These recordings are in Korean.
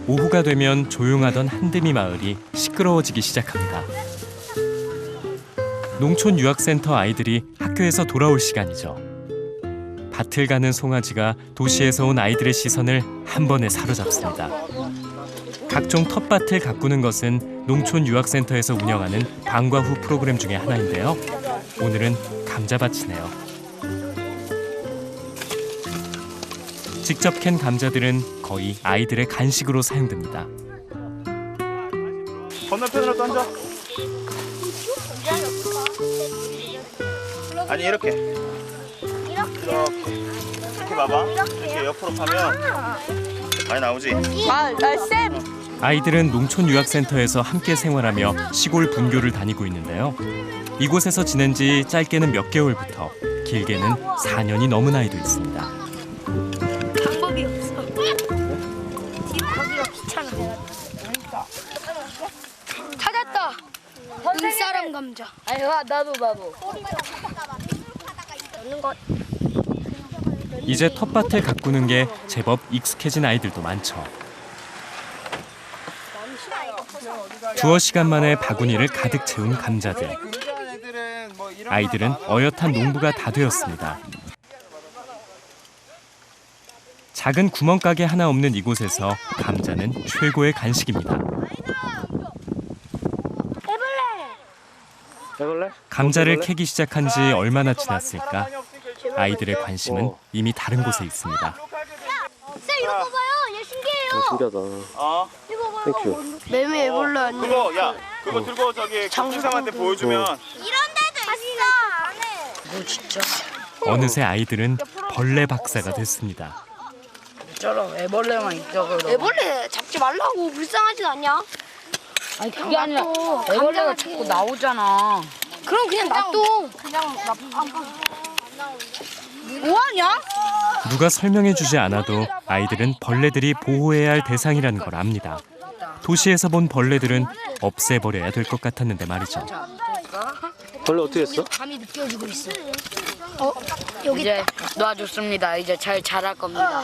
오후가 되면 조용하던 한드미 마을이 시끄러워지기 시작합니다. 농촌 유학센터 아이들이 학교에서 돌아올 시간이죠. 밭을 가는 송아지가 도시에서 온 아이들의 시선을 한 번에 사로잡습니다. 각종 텃밭을 가꾸는 것은 농촌 유학센터에서 운영하는 방과 후 프로그램 중에 하나인데요. 오늘은 감자밭이네요. 직접 캔 감자들은 거의 아이들의 간식으로 사용됩니다. 건너편으로 던져. 아니 이렇게. 이렇게 봐봐. 이렇게 옆으로 파면 많이 나오지. 쌤. 아이들은 농촌 유학센터에서 함께 생활하며 시골 분교를 다니고 있는데요. 이곳에서 지낸 지 짧게는 몇 개월부터 길게는 4년이 넘은 아이도 있습니다. 방법이 없어. 집 가기가 귀찮아. 찾았다. 눈사람 감자. 아니 나도. 넣는 것. 이제 텃밭을 가꾸는 게 제법 익숙해진 아이들도 많죠. 두어 시간 만에 바구니를 가득 채운 감자들. 아이들은 어엿한 농부가 다 되었습니다. 작은 구멍가게 하나 없는 이곳에서 감자는 최고의 간식입니다. 감자를 캐기 시작한 지 얼마나 지났을까? 아이들의 관심은 이미 다른 곳에 있습니다. 쌤 이거 봐봐요. 얘 신기해요. 신기하다. 이거 봐요. 매매 애벌레 아니야? 그거 들고 저기 국장한테 보여주면. 이런 데도 있어. 안에. 뭐 진짜. 어느새 아이들은 벌레 박사가 됐습니다. 저런 애벌레만 있죠. 그럼. 애벌레 잡지 말라고. 불쌍하지 않냐? 아니 그게 아니라 애벌레가 자꾸 나오잖아. 그럼 그냥 놔둬. 뭐하냐? 누가 설명해주지 않아도 아이들은 벌레들이 보호해야 할 대상이라는 걸 압니다. 도시에서 본 벌레들은 없애버려야 될 것 같았는데 말이죠. 벌레 어떻게 했어? 감이 느껴지고 있어. 여기 이제 놔줬습니다. 이제 잘 자랄 겁니다.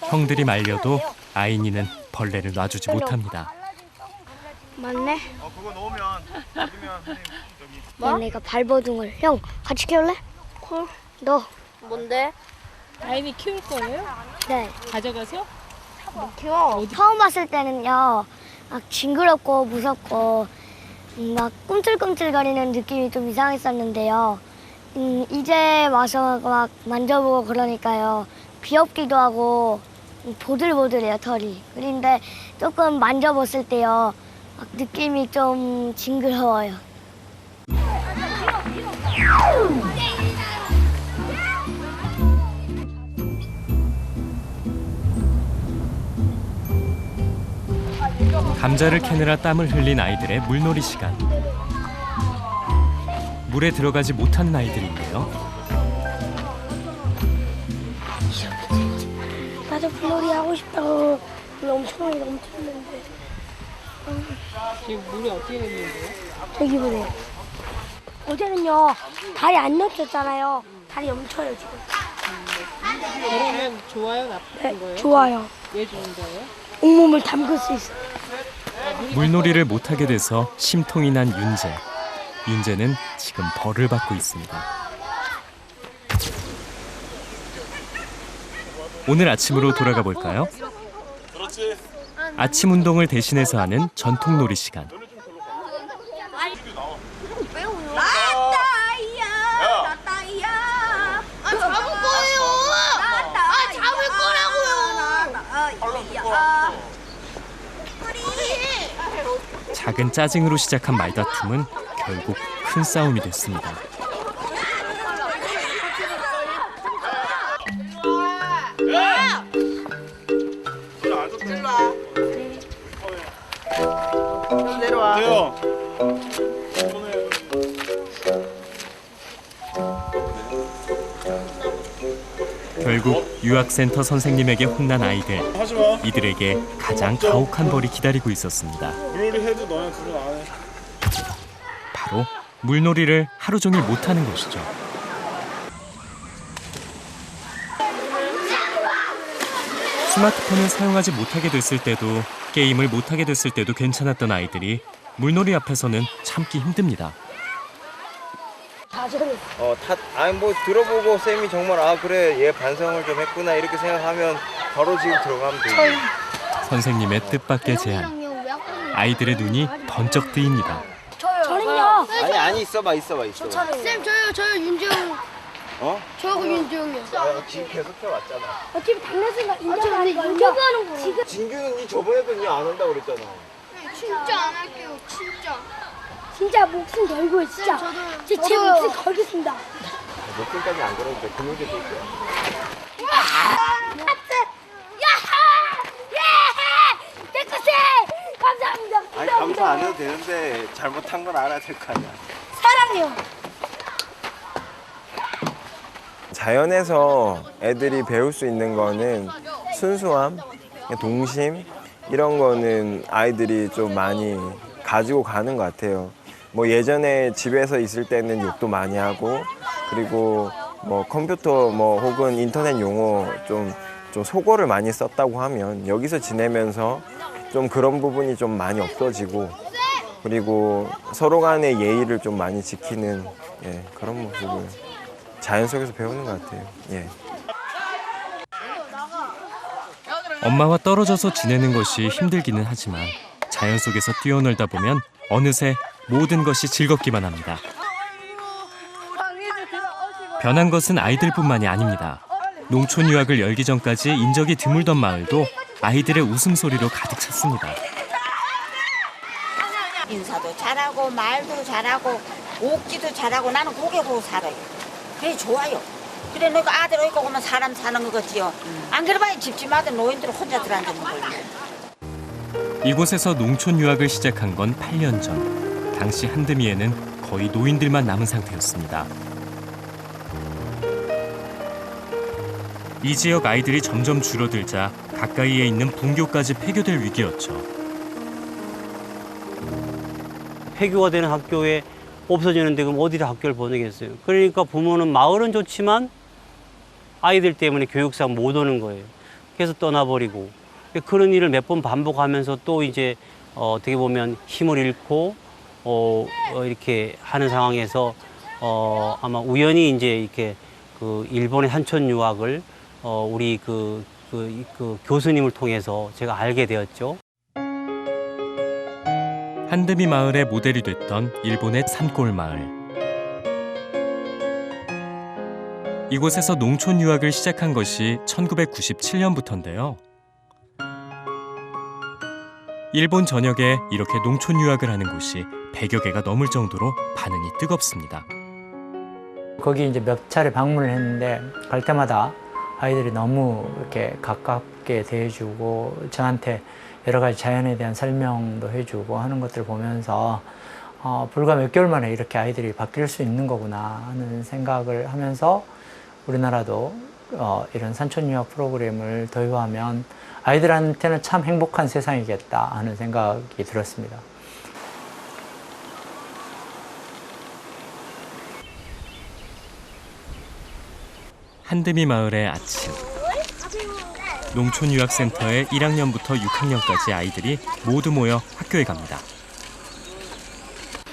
형들이 말려도 아인이는 벌레를 놔주지 못합니다. 맞네. 그거 넣으면 뭐? 내가 발버둥을. 형 같이 키울래? 콜. 너. 뭔데? 아이니 키울 거예요? 네. 가져가서? 키워. 처음 왔을 때는요, 막 징그럽고 무섭고 막 꿈틀꿈틀거리는 느낌이 좀 이상했었는데요. 이제 와서 막 만져보고 그러니까요, 귀엽기도 하고 보들보들해요, 털이. 그런데 조금 만져봤을 때요, 막 느낌이 좀 징그러워요. 감자를 캐느라 땀을 흘린 아이들의 물놀이 시간. 물에 들어가지 못하는 아이들이 있네요. 나도 물놀이 하고 싶다고. 물 엄청나게 넘쳤는데. 지금 물이 어떻게 됐는데요? 저기 보세요. 어제는요, 다리 안 넘쳤잖아요. 다리 넘쳐요, 지금. 그러면 좋아요? 나쁜 거예요? 좋아요. 왜 좋은 거예요? 온몸을 담글 수 있어요. 물놀이를 못하게 돼서 심통이 난 윤재. 윤재는 지금 벌을 받고 있습니다. 오늘 아침으로 돌아가 볼까요? 아침 운동을 대신해서 하는 전통놀이 시간. 작은 짜증으로 시작한 말다툼은 결국 큰 싸움이 됐습니다. 내려와. 결국 유학센터 선생님에게 혼난 아이들. 이들에게 가장 가혹한 벌이 기다리고 있었습니다. 물놀이 해도 너네 둘은 안 해. 바로 물놀이를 하루 종일 못하는 것이죠. 스마트폰을 사용하지 못하게 됐을 때도 게임을 못하게 됐을 때도 괜찮았던 아이들이 물놀이 앞에서는 참기 힘듭니다. 아니 뭐 들어보고 쌤이 정말 아 그래 얘 반성을 좀 했구나 이렇게 생각하면 바로 지금 들어가면 되지. 선생님의 뜻밖의 제안. 아이들의 눈이 번쩍 뜨입니다. 저는요. 아니 있어봐. 쌤 저요 윤재용. 어? 저하고 윤재용이요. 지금 계속 해왔잖아. 어차피 당뇨수가 인정하는 거 인터뷰하는 거. 지금 진규는 니 저번에도 니 안 온다고 그랬잖아. 진짜 안 할게요. 진짜. 진짜 목숨 걸고 진짜. 제 목숨 걸겠습니다. 목숨까지 안 걸어도 돼. 근육이 될 거야. 감사합니다. 아니 감사 안 해도 되는데 잘못한 건 알아야 될 거 아니야. 사랑해요. 자연에서 애들이 배울 수 있는 거는 순수함, 동심 이런 거는 아이들이 좀 많이 가지고 가는 것 같아요. 뭐 예전에 집에서 있을 때는 욕도 많이 하고 그리고 뭐 컴퓨터 뭐 혹은 인터넷 용어 좀 속어를 많이 썼다고 하면 여기서 지내면서 좀 그런 부분이 좀 많이 없어지고 그리고 서로 간의 예의를 좀 많이 지키는 그런 모습을 자연 속에서 배우는 것 같아요. 예. 엄마와 떨어져서 지내는 것이 힘들기는 하지만 자연 속에서 뛰어놀다 보면 어느새 모든 것이 즐겁기만 합니다. 변한 것은 아이들뿐만이 아닙니다. 농촌 유학을 열기 전까지 인적이 드물던 마을도 아이들의 웃음소리로 가득 찼습니다. 인사도 잘하고 말도 잘하고 웃기도 잘하고 나는 그게 보고 살아요. 그게 좋아요. 그래 너가 아들 어이고 오면 사람 사는 거겠지요. 안 그래봐야 집집마다 노인들 혼자 들어앉는 거예요. 이곳에서 농촌 유학을 시작한 건 8년 전. 당시 한드미에는 거의 노인들만 남은 상태였습니다. 이 지역 아이들이 점점 줄어들자 가까이에 있는 분교까지 폐교될 위기였죠. 폐교가 되는 학교에 없어지는데 그럼 어디다 학교를 보내겠어요? 그러니까 부모는 마을은 좋지만 아이들 때문에 교육상 못 오는 거예요. 그래서 떠나버리고 그런 일을 몇 번 반복하면서 또 이제 어떻게 보면 힘을 잃고 이렇게 하는 상황에서 아마 우연히 이제 이렇게 그 일본의 산촌 유학을 우리 그 교수님을 통해서 제가 알게 되었죠. 한드미 마을의 모델이 됐던 일본의 산골 마을. 이곳에서 농촌 유학을 시작한 것이 1997년부터인데요. 일본 전역에 이렇게 농촌 유학을 하는 곳이 100여 개가 넘을 정도로 반응이 뜨겁습니다. 거기 이제 몇 차례 방문을 했는데 갈 때마다 아이들이 너무 이렇게 가깝게 대해주고 저한테 여러 가지 자연에 대한 설명도 해주고 하는 것들을 보면서 불과 몇 개월 만에 이렇게 아이들이 바뀔 수 있는 거구나 하는 생각을 하면서 우리나라도 이런 산촌유학 프로그램을 도입하면 아이들한테는 참 행복한 세상이겠다 하는 생각이 들었습니다. 한드미 마을의 아침. 농촌유학센터에 1학년부터 6학년까지 아이들이 모두 모여 학교에 갑니다.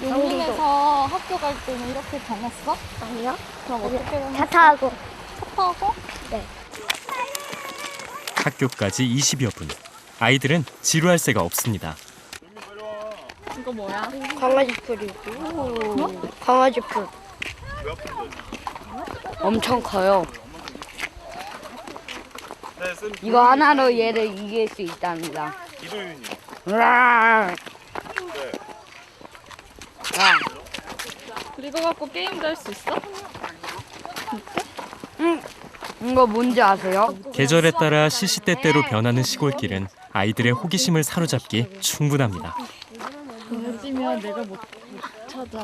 영국에서 학교 갈 때는 이렇게 다녔어? 아니요. 그럼 어떻게 다녔어? 차 타고. 차 타고? 네. 학교까지 20여 분. 아이들은 지루할 새가 없습니다. 이거 뭐야? 강아지 풀이고. 뭐? 강아지 풀. 엄청 커요. 이거 하나로 얘를 이길 수 있답니다. 이도윤이요. 으아! 그리고 갖고 게임도 할 수 있어? 이거 뭔지 아세요? 계절에 따라 시시때때로 변하는 시골길은 아이들의 호기심을 사로잡기 충분합니다. 늦으면 내가 못 찾아.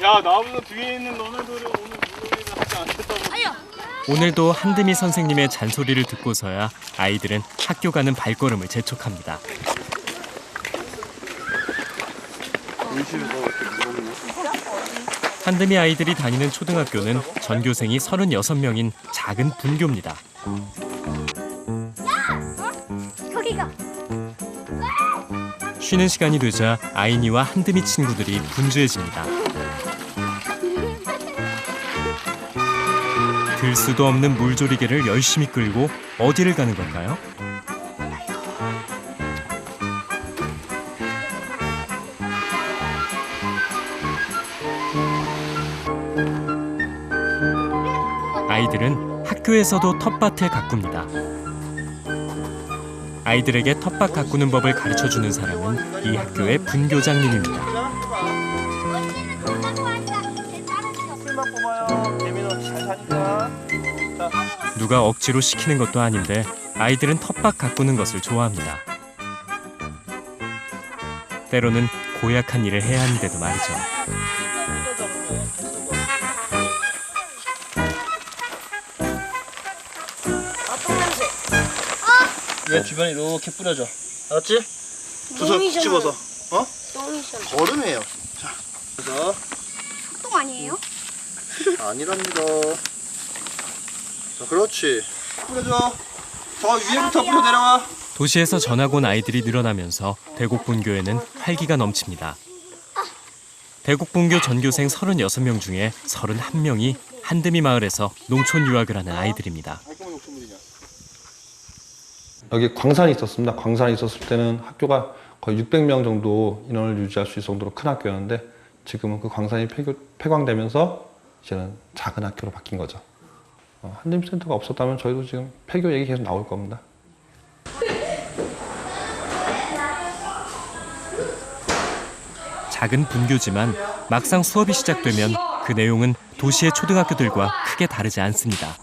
야 나무는 뒤에 있는 너네들은 오늘 물놀이를 하지 않겠다고. 오늘도 한드미 선생님의 잔소리를 듣고서야 아이들은 학교 가는 발걸음을 재촉합니다. 한드미 아이들이 다니는 초등학교는 전교생이 36명인 작은 분교입니다. 쉬는 시간이 되자 아이니와 한드미 친구들이 분주해집니다. 들 수도 없는 물조리개를 열심히 끌고 어디를 가는 걸까요? 아이들은 학교에서도 텃밭을 가꿉니다. 아이들에게 텃밭 가꾸는 법을 가르쳐주는 사람은 이 학교의 분교장님입니다. 누가 억지로 시키는 것도 아닌데 아이들은 텃밭 가꾸는 것을 좋아합니다. 때로는 고약한 일을 해야 하는데도 말이죠. 얘 주변에 이렇게 뿌려줘. 알았지? 주워 집어서. 어? 거름이에요. 자, 그래서 똥 아니에요? 아니랍니다. 자, 그렇지. 뿌려줘. 저 위에부터 뿌려 내려와. 도시에서 전학 온 아이들이 늘어나면서 대곡분교에는 활기가 넘칩니다. 대곡분교 전교생 36명 중에 31명이 한드미 마을에서 농촌 유학을 하는 아이들입니다. 여기 광산이 있었습니다. 광산이 있었을 때는 학교가 거의 600명 정도 인원을 유지할 수 있을 정도로 큰 학교였는데 지금은 그 광산이 폐광되면서 이제는 작은 학교로 바뀐 거죠. 한드미 센터가 없었다면 저희도 지금 폐교 얘기 계속 나올 겁니다. 작은 분교지만 막상 수업이 시작되면 그 내용은 도시의 초등학교들과 크게 다르지 않습니다.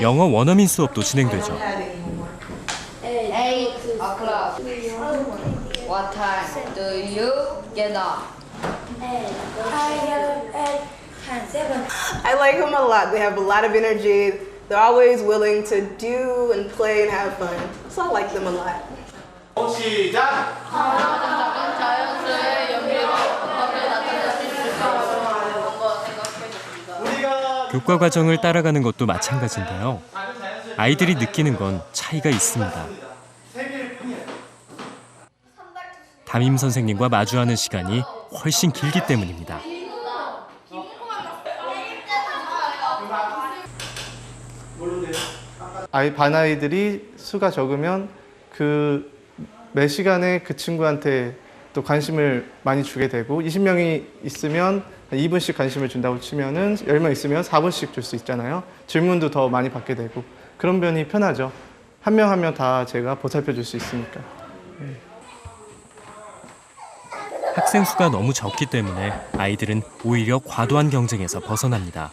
영어 원어민 수업도 진행되죠. What time do you get up? I like them a lot. They have a lot of energy. They're always willing to do and play and have fun. So I like them a lot. 시작! 교과 과정을 따라가는 것도 마찬가지인데요. 아이들이 느끼는 건 차이가 있습니다. 담임 선생님과 마주하는 시간이 훨씬 길기 때문입니다. 반 아이들이 수가 적으면 그 매 시간에 그 친구한테 또 관심을 많이 주게 되고 20명이 있으면 2분씩 관심을 준다고 치면은 10명 있으면 4분씩 줄 수 있잖아요. 질문도 더 많이 받게 되고 그런 면이 편하죠. 한 명 한 명 다 제가 보살펴 줄 수 있으니까. 학생 수가 너무 적기 때문에 아이들은 오히려 과도한 경쟁에서 벗어납니다.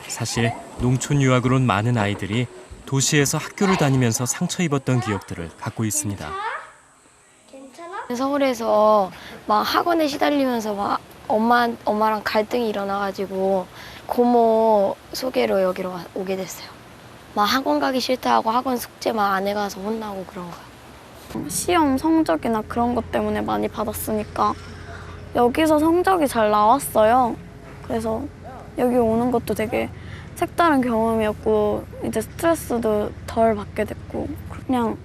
사실 농촌 유학을 온 많은 아이들이 도시에서 학교를 다니면서 상처 입었던 기억들을 갖고 있습니다. 서울에서 막 학원에 시달리면서 막 엄마랑 갈등이 일어나가지고 고모 소개로 여기로 오게 됐어요. 막 학원 가기 싫다 하고 학원 숙제 막 안 해가서 혼나고 그런 거예요. 시험 성적이나 그런 것 때문에 많이 받았으니까 여기서 성적이 잘 나왔어요. 그래서 여기 오는 것도 되게 색다른 경험이었고 이제 스트레스도 덜 받게 됐고 그냥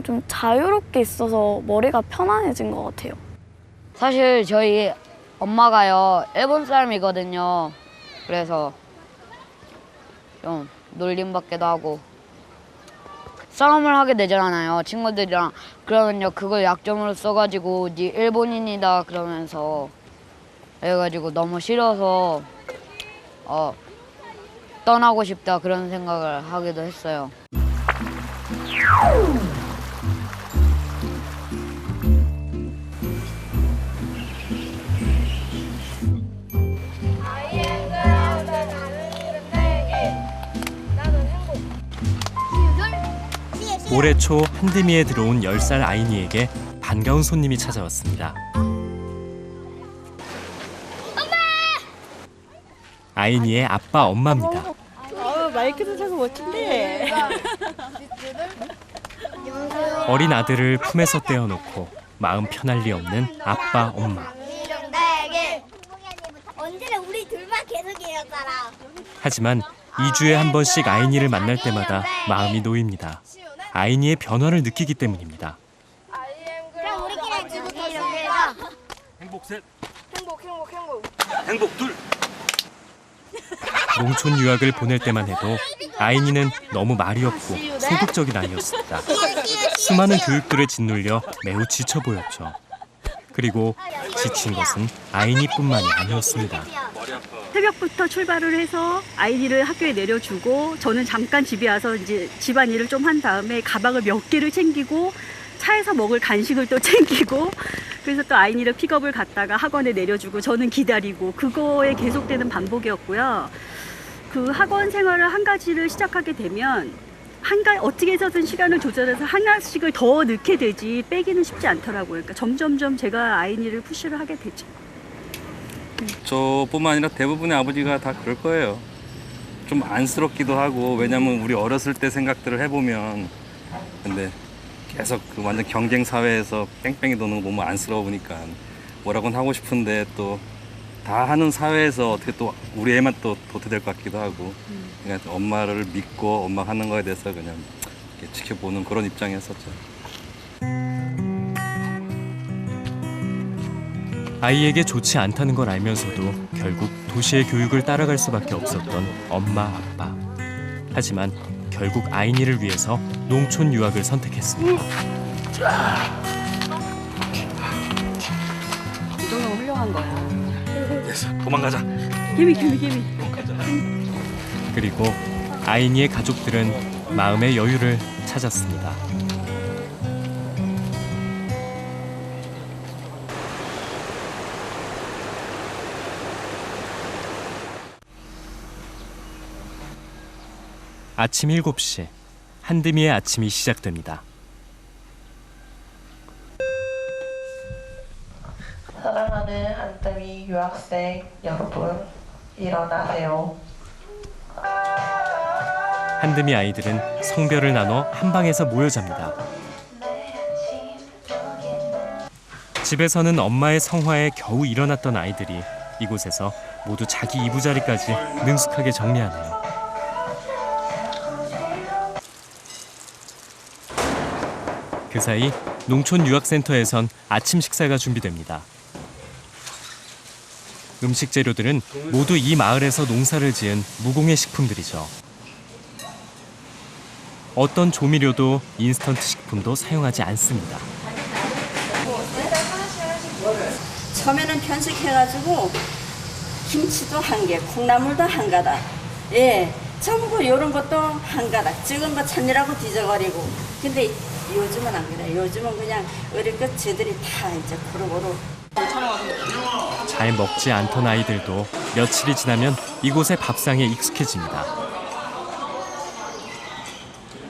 좀 자유롭게 있어서 머리가 편안해진 것 같아요. 사실 저희 엄마가요 일본 사람이거든요. 그래서 좀 놀림받기도 하고 싸움을 하게 되잖아요 친구들이랑. 그러면요 그걸 약점으로 써가지고 네 일본인이다 그러면서 그래가지고 너무 싫어서 떠나고 싶다 그런 생각을 하기도 했어요. 올해 초 한드미에 들어온 10살 아이니에게 반가운 손님이 찾아왔습니다. 아이니의 아빠 엄마입니다. 마이크도 차고 멋진데. 어린 아들을 품에서 떼어놓고 마음 편할 리 없는 아빠 엄마. 언제나 우리 하지만 2주에 한 번씩 아이니를 만날 때마다 마음이 놓입니다. 아이니의 변화를 느끼기 때문입니다. 그럼 우리끼리 지금부터 이렇게 해서 행복 셋. 행복 둘. 농촌 유학을 보낼 때만 해도 아이니는 너무 말이 없고 소극적인 아이였습니다. 수많은 교육들에 짓눌려 매우 지쳐 보였죠. 그리고 지친 것은 아이니뿐만이 아니었습니다. 새벽부터 출발을 해서 아이를 학교에 내려주고 저는 잠깐 집에 와서 이제 집안일을 좀 한 다음에 가방을 몇 개를 챙기고 차에서 먹을 간식을 또 챙기고 그래서 또 아이를 픽업을 갔다가 학원에 내려주고 저는 기다리고 그거에 계속되는 반복이었고요. 그 학원 생활을 한 가지를 시작하게 되면 어떻게 해서든 시간을 조절해서 하나씩을 더 넣게 되지 빼기는 쉽지 않더라고요. 그러니까 점점점 제가 아이를 푸시를 하게 되죠. 저뿐만 아니라 대부분의 아버지가 다 그럴 거예요. 좀 안쓰럽기도 하고 왜냐면 우리 어렸을 때 생각들을 해보면 근데 계속 그 완전 경쟁 사회에서 뺑뺑이 도는 거 보면 안쓰러워 보니까 뭐라고는 하고 싶은데 또 다 하는 사회에서 어떻게 또 우리 애만 또 도태될 것 같기도 하고 그냥 엄마를 믿고 엄마 하는 거에 대해서 그냥 이렇게 지켜보는 그런 입장이었었죠. 아이에게 좋지 않다는 걸 알면서도 결국 도시의 교육을 따라갈 수밖에 없었던 엄마, 아빠. 하지만 결국 아이니를 위해서 농촌 유학을 선택했습니다. 이 정도면 훌륭한 거야. 도망가자. 개미. 그리고 아이니의 가족들은 마음의 여유를 찾았습니다. 아침 7시, 한드미의 아침이 시작됩니다. 사랑하는 한드미 유학생 여러분, 일어나세요. 한드미 아이들은 성별을 나눠 한 방에서 모여 잡니다. 집에서는 엄마의 성화에 겨우 일어났던 아이들이 이곳에서 모두 자기 이부자리까지 능숙하게 정리하네요. 그 사이 농촌 유학센터에선 아침 식사가 준비됩니다. 음식 재료들은 모두 이 마을에서 농사를 지은 무공해 식품들이죠. 어떤 조미료도 인스턴트 식품도 사용하지 않습니다. 처음에는 편식해가지고 김치도 한 개, 콩나물도 한 가닥, 예, 전부 이런 것도 한 가닥, 적은 거 찾느라고 뒤져버리고. 근데 요즘은 안 그래요. 요즘은 그냥 어릴 것 쟤들이 다 이제 고루고루. 잘 먹지 않던 아이들도 며칠이 지나면 이곳의 밥상에 익숙해집니다.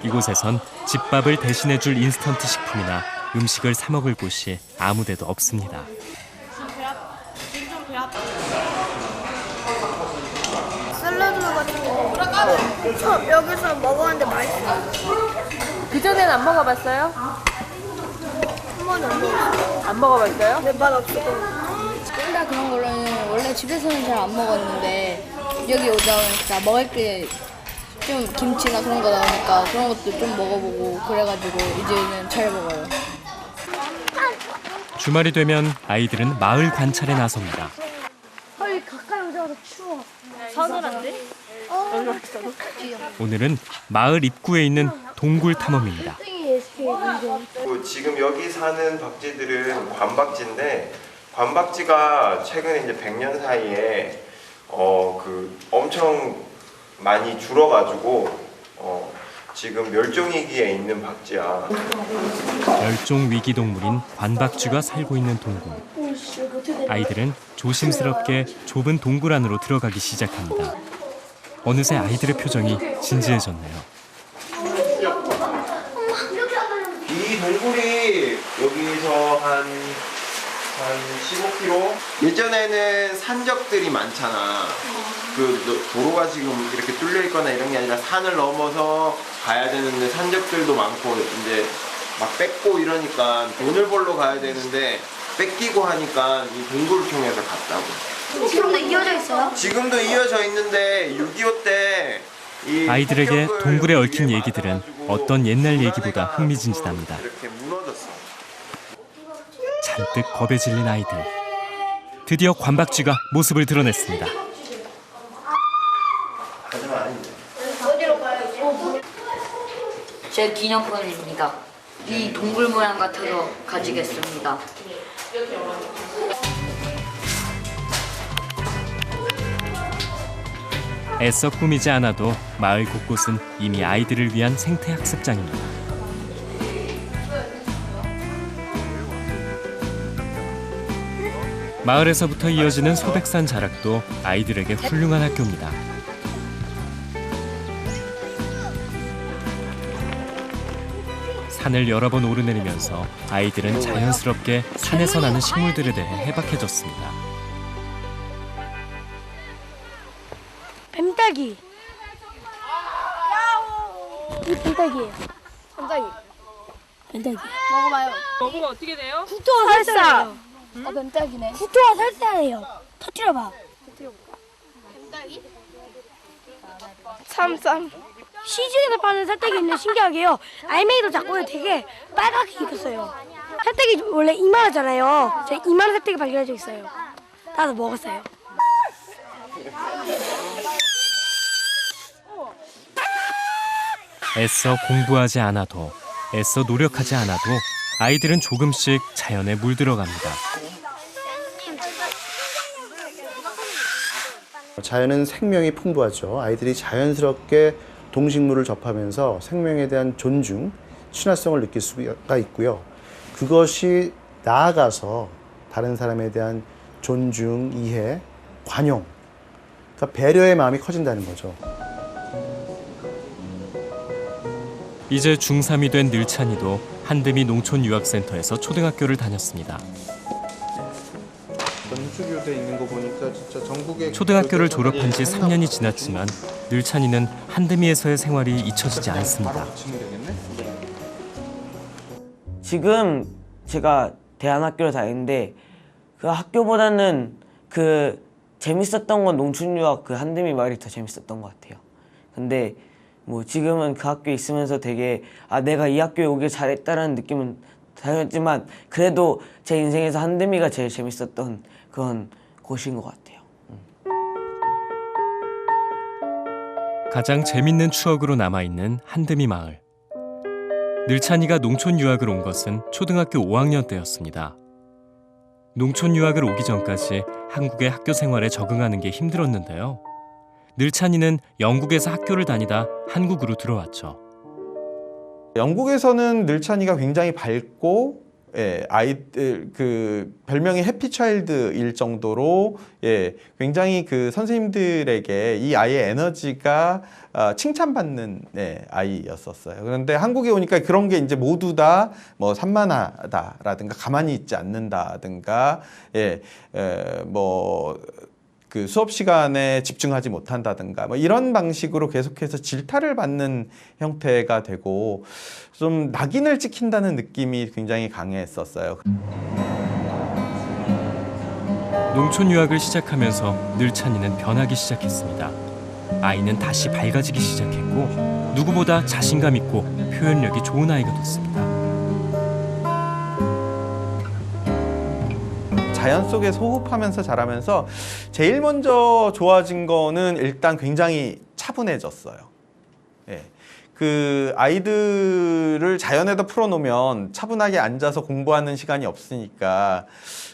이곳에선 집밥을 대신해줄 인스턴트 식품이나 음식을 사 먹을 곳이 아무데도 없습니다. 샐러드 같은 거 여기서 먹었는데 맛있어요. 그전에는 안 먹어봤어요? 한 번도 안 먹었어요. 안 먹어봤어요? 내 맛 없어. 꿀다 그런 거는 원래 집에서는 잘 안 먹었는데 여기 오다 보니까 먹을 게 좀 김치나 그런 거 나오니까 그런 것도 좀 먹어보고 그래가지고 이제는 잘 먹어요. 주말이 되면 아이들은 마을 관찰에 나섭니다. 빨리 가까이 오자마자 추워. 서늘한데? 오늘은 마을 입구에 있는 동굴 탐험입니다. 지금 여기 사는 박쥐들은 관박쥐인데 관박쥐가 최근에 이제 100년 사이에 엄청 많이 줄어가지고 지금 멸종 위기에 있는 박쥐야. 멸종 위기 동물인 관박쥐가 살고 있는 동굴. 아이들은 조심스럽게 좁은 동굴 안으로 들어가기 시작합니다. 어느새 아이들의 표정이 진지해졌네요. 이 동굴이 여기서 한 15km? 예전에는 산적들이 많잖아. 그 도로가 지금 이렇게 뚫려 있거나 이런 게 아니라 산을 넘어서 가야 되는데 산적들도 많고 이제 막 뺏고 이러니까 돈을 벌러 가야 되는데 뺏기고 하니까 이 동굴을 통해서 갔다고. 지금도 이어져 있어요? 지금도 이어져 있는데 6.25 때 아이들에게 동굴에 얽힌 얘기들은 어떤 옛날 얘기보다 흥미진진합니다. 이렇게 무너졌어. 잔뜩 겁에 질린 아이들. 드디어 관박쥐가 모습을 드러냈습니다. 하지만 아닌데. 제 기념품입니다. 이 동굴 모양 같아서 가지겠습니다. 애써 꾸미지 않아도 마을 곳곳은 이미 아이들을 위한 생태 학습장입니다. 마을에서부터 이어지는 소백산 자락도 아이들에게 훌륭한 학교입니다. 산을 여러 번 오르내리면서 아이들은 자연스럽게 산에서 나는 식물들에 대해 해박해졌습니다. 뱀딸기. 이 뱀딸기예요. 뱀딸기. 뱀딸기. 먹어봐요. 먹으면 어떻게 돼요? 후토와 살살. 뱀딸기네. 후토와 살살해요. 터뜨려봐. 뱀딸기? 쌈. 시중에서 파는 살떡이는 신기하게요. 알맹이도 작고 되게 빨갛게 익었어요. 살떡이 원래 이만하잖아요. 제가 이만한 살떡이 발견한 적 있어요. 나도 먹었어요. 애써 공부하지 않아도, 애써 노력하지 않아도 아이들은 조금씩 자연에 물들어갑니다. 자연은 생명이 풍부하죠. 아이들이 자연스럽게 동식물을 접하면서 생명에 대한 존중, 친화성을 느낄 수가 있고요. 그것이 나아가서 다른 사람에 대한 존중, 이해, 관용, 그러니까 배려의 마음이 커진다는 거죠. 이제 중3이 된 늘찬이도 한드미 농촌유학센터에서 초등학교를 다녔습니다. 전주교대 있는 거 보니까 진짜 전국에 초등학교를 졸업한 지 3년이 지났지만 늘찬이는 한드미에서의 생활이 잊혀지지 않습니다. 지금 제가 대안학교를 다니는데 그 학교보다는 그 재밌었던 건 농촌유학 그 한드미 마을이 더 재밌었던 것 같아요. 근데 뭐 지금은 그 학교에 있으면서 되게 내가 이 학교에 오길 잘했다라는 느낌은 당했지만 그래도 제 인생에서 한드미가 제일 재밌었던 그런 곳인 것 같아요. 가장 재밌는 추억으로 남아있는 한드미 마을. 늘찬이가 농촌 유학을 온 것은 초등학교 5학년 때였습니다. 농촌 유학을 오기 전까지 한국의 학교 생활에 적응하는 게 힘들었는데요. 늘찬이는 영국에서 학교를 다니다 한국으로 들어왔죠. 영국에서는 늘찬이가 굉장히 밝고 아이들 그 별명이 해피차일드일 정도로 굉장히 그 선생님들에게 이 아이의 에너지가 칭찬받는 아이였었어요. 그런데 한국에 오니까 그런 게 이제 모두 다 뭐 산만하다라든가 가만히 있지 않는다든가 뭐 그 수업 시간에 집중하지 못한다든가 뭐 이런 방식으로 계속해서 질타를 받는 형태가 되고 좀 낙인을 찍힌다는 느낌이 굉장히 강했었어요. 농촌 유학을 시작하면서 늘찬이는 변하기 시작했습니다. 아이는 다시 밝아지기 시작했고 누구보다 자신감 있고 표현력이 좋은 아이가 됐습니다. 자연 속에서 호흡하면서 자라면서 제일 먼저 좋아진 거는 일단 굉장히 차분해졌어요. 그 아이들을 자연에다 풀어놓으면 차분하게 앉아서 공부하는 시간이 없으니까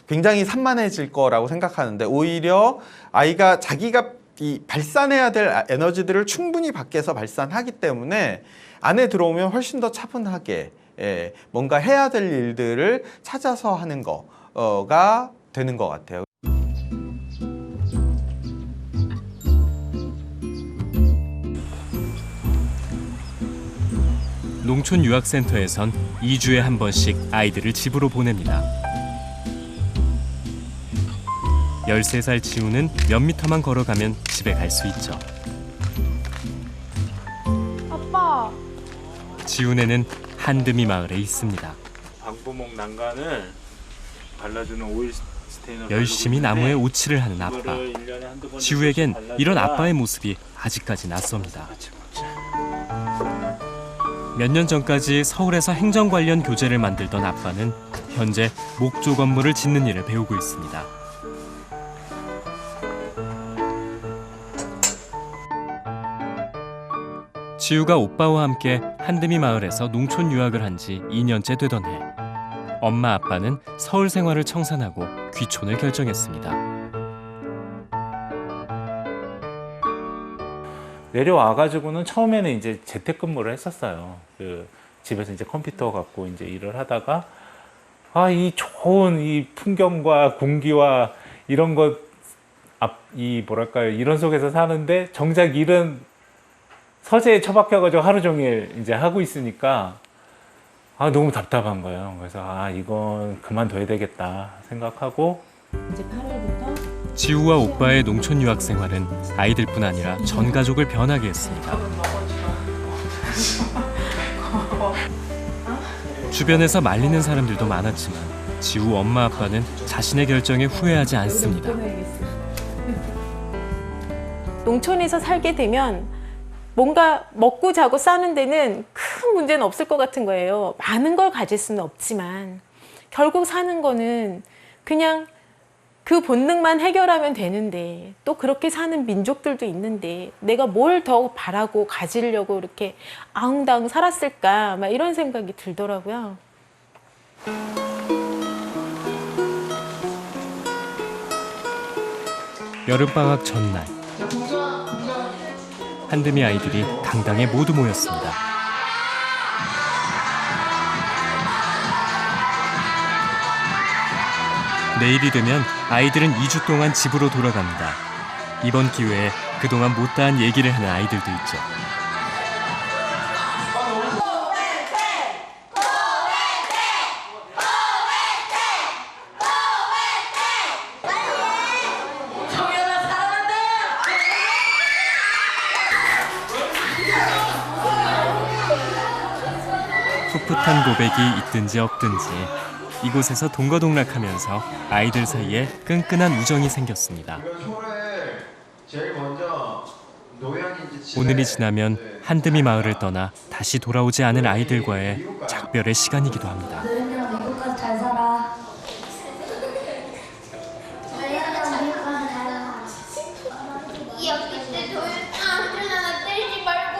굉장히 산만해질 거라고 생각하는데 오히려 아이가 자기가 이 발산해야 될 에너지들을 충분히 밖에서 발산하기 때문에 안에 들어오면 훨씬 더 차분하게 뭔가 해야 될 일들을 찾아서 하는 거가 되는 것 같아요. 농촌 유학센터에선 2주에 한 번씩 아이들을 집으로 보냅니다. 13살 지우는 몇 미터만 걸어가면 집에 갈 수 있죠. 아빠. 지훈에는 한드미 마을에 있습니다. 방부목 난간을 발라주는 오일 열심히 나무에 오치를 하는 아빠. 지우에겐 이런 아빠의 모습이 아직까지 낯섭니다. 몇 년 전까지 서울에서 행정 관련 교재를 만들던 아빠는 현재 목조 건물을 짓는 일을 배우고 있습니다. 지우가 오빠와 함께 한드미 마을에서 농촌 유학을 한 지 2년째 되던 해, 엄마 아빠는 서울 생활을 청산하고 귀촌을 결정했습니다. 내려와가지고는 처음에는 이제 재택근무를 했었어요. 그 집에서 이제 컴퓨터 갖고 이제 일을 하다가 이 좋은 이 풍경과 공기와 이런 것, 뭐랄까요, 이런 속에서 사는데 정작 일은 서재에 처박혀가지고 하루 종일 이제 하고 있으니까 너무 답답한 거예요. 그래서 이건 그만둬야 되겠다 생각하고 이제 8월부터 지우와 오빠의 농촌 유학 생활은 아이들뿐 아니라 전 가족을 변하게 했습니다. 주변에서 말리는 사람들도 많았지만 지우 엄마 아빠는 자신의 결정에 후회하지 않습니다. 농촌에서 살게 되면 뭔가 먹고 자고 싸는 데는 큰 문제는 없을 것 같은 거예요. 많은 걸 가질 수는 없지만 결국 사는 거는 그냥 그 본능만 해결하면 되는데, 또 그렇게 사는 민족들도 있는데 내가 뭘 더 바라고 가지려고 이렇게 아웅다웅 살았을까, 막 이런 생각이 들더라고요. 여름방학 전날, 한드미 아이들이 강당에 모두 모였습니다. 내일이 되면 아이들은 2주 동안 집으로 돌아갑니다. 이번 기회에 그동안 못다한 얘기를 하는 아이들도 있죠. 풋풋한 고백이 있든지 없든지 이곳에서 동거동락하면서 아이들 사이에 끈끈한 우정이 생겼습니다. 오늘이 지나면 한드미 마을을 떠나 다시 돌아오지 않을 아이들과의 작별의 시간이기도 합니다. 너희들아 미국까지 잘 살아. 이 학기 때 도윤아 때리지 말고.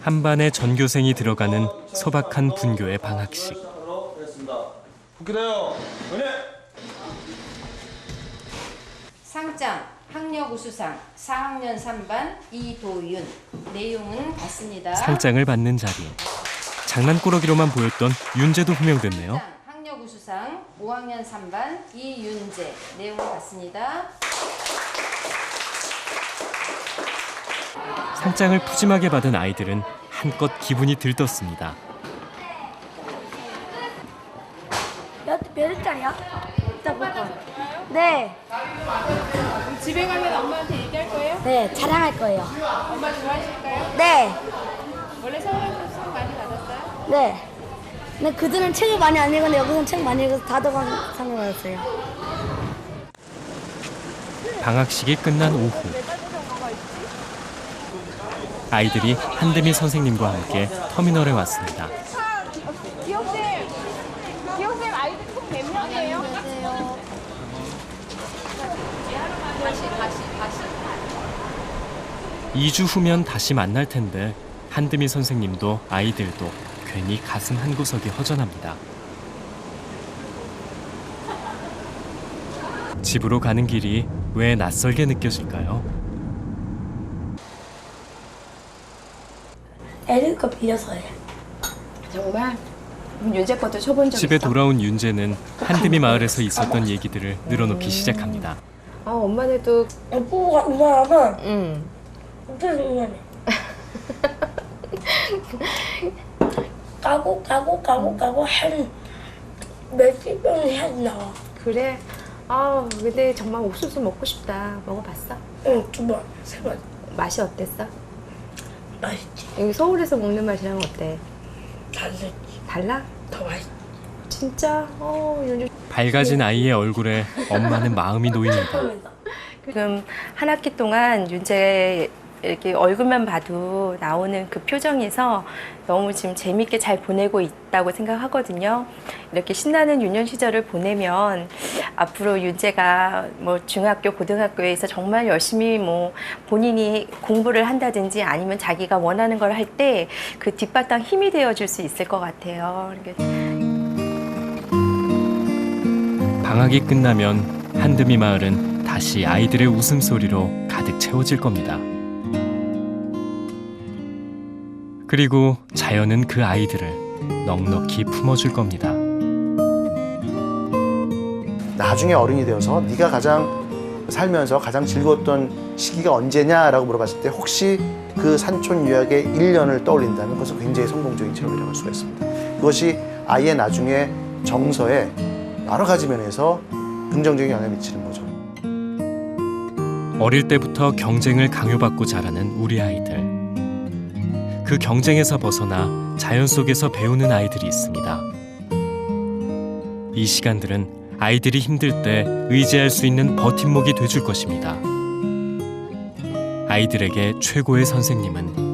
한반의 전교생이 들어가는 소박한 분교의 방학식. 상장 학력 우수상 4학년 3반 이도윤. 내용은 같습니다. 상장을 받는 자리에 장난꾸러기로만 보였던 윤재도 호명됐네요. 학력 우수상 5학년 3반 이윤재. 내용은 같습니다. 상장을 푸짐하게 받은 아이들은 한껏 기분이 들떴습니다. 몇 회짜리야? 이따 볼 거야. 네. 집에 가면 엄마한테 얘기할 거예요? 네, 자랑할 거예요. 엄마 좋아하실까요? 네. 원래 서울에서 수업 많이 받았어요? 네. 근데 그들은 책을 많이 안 읽었는데 여기서는 책 많이 읽어서 다도강 상을 받았어요. 방학식이 끝난 오후, 아이들이 한드미 선생님과 함께 터미널에 왔습니다. 기억쌤 아이들 총 몇 명이에요? 다시. 2주 후면 다시 만날 텐데 한드미 선생님도 아이들도 괜히 가슴 한구석이 허전합니다. 집으로 가는 길이 왜 낯설게 느껴질까요? 애들 거 빌려서요. 정말? 윤재 것도 쳐본 적 집에 있어? 돌아온 윤재는 한드미 마을에서 있었던 얘기들을 늘어놓기 시작합니다. 엄마네도 뽀뽀가 이만하면 엄청 중요해. 까고 한 몇십 병이 해야 나와. 그래? 근데 정말 옥수수 먹고 싶다. 먹어봤어? 응, 2번, 3번. 맛이 어땠어? 맛있지. 여기 서울에서 먹는 맛이랑 어때? 다르지. 달라? 더 맛있지. 진짜? 윤재. 밝아진 아이의 얼굴에 엄마는 마음이 놓입니다. 지금 한 학기 동안 윤재 이렇게 얼굴만 봐도 나오는 그 표정에서 너무 지금 재밌게 잘 보내고 있다고 생각하거든요. 이렇게 신나는 유년 시절을 보내면 앞으로 윤재가 뭐 중학교, 고등학교에서 정말 열심히 뭐 본인이 공부를 한다든지 아니면 자기가 원하는 걸 할 때 그 뒷바탕 힘이 되어줄 수 있을 것 같아요. 방학이 끝나면 한드미 마을은 다시 아이들의 웃음소리로 가득 채워질 겁니다. 그리고 자연은 그 아이들을 넉넉히 품어줄 겁니다. 나중에 어른이 되어서 네가 가장 살면서 가장 즐거웠던 시기가 언제냐라고 물어봤을 때 혹시 그 산촌 유학의 1년을 떠올린다면 그것은 굉장히 성공적인 체험이라고 할 수가 있습니다. 그것이 아이의 나중에 정서에 여러 가지 면에서 긍정적인 영향을 미치는 거죠. 어릴 때부터 경쟁을 강요받고 자라는 우리 아이들. 그 경쟁에서 벗어나 자연 속에서 배우는 아이들이 있습니다. 이 시간들은 아이들이 힘들 때 의지할 수 있는 버팀목이 돼줄 것입니다. 아이들에게 최고의 선생님은